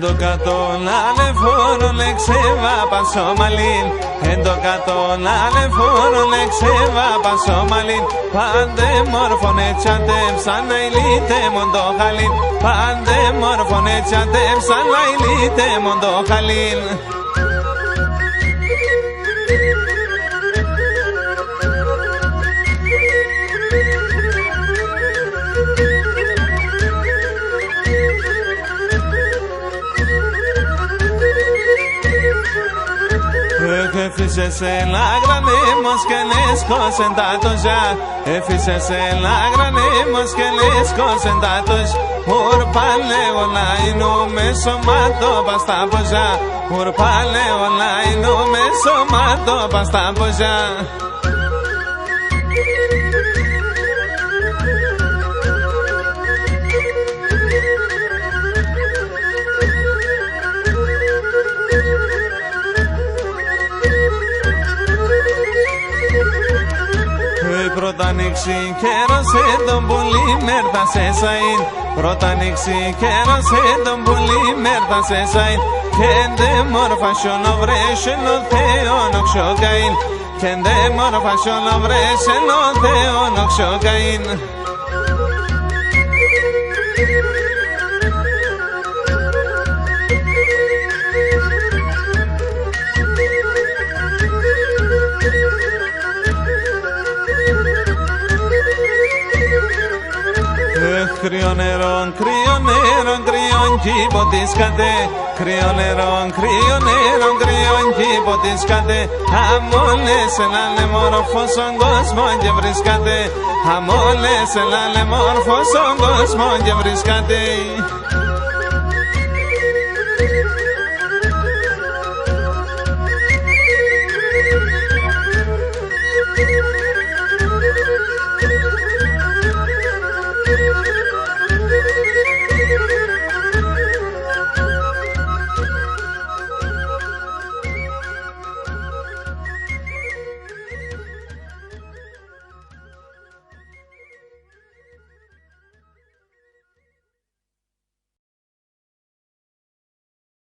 το κάτω λαλεφόρο λεξέβα πασόμαλιν. Εν το κάτω λαλεφόρο λεξέβα πασόμαλιν. Πάντε μόρφων ετσατεύσαν να ηλίτε μοντοχαλίν. Πάντε μόρφων ετσατεύσαν να ηλίτε μοντοχαλίν. Έφυσες έλα γρανίμος και λίσκος εντάτος για. Έφυσες έλα γρανίμος και λίσκος εντάτος. Ουρπάλε όλα είναι με σωμάτο παστά ποζά. Ουρπάλε όλα είναι με σωμάτο παστά ποζά. Πρώτα ανοίξει καιρός τον πουλί μέρτα σε σαΐν. Πρώτα ανοίξει καιρός τον πουλί μέρτα σε σαΐν. Και ντε μόρφα σιόνο βρέσενο Θεό νοξιοκαΐν. Και ντε μόρφα σιόνο βρέσενο Θεό νοξιοκαΐν. Κρύο νερό, κρύο νερό, κρύον κήπο της κατέ. Κρύο νερό, κρύο νερό, κρύον κήπο της κατέ. Αμόλες ελάλε μόρφο στον κόσμο και βρίσκατε. Αμόλες ελάλε μόρφο στον κόσμο και βρίσκατε.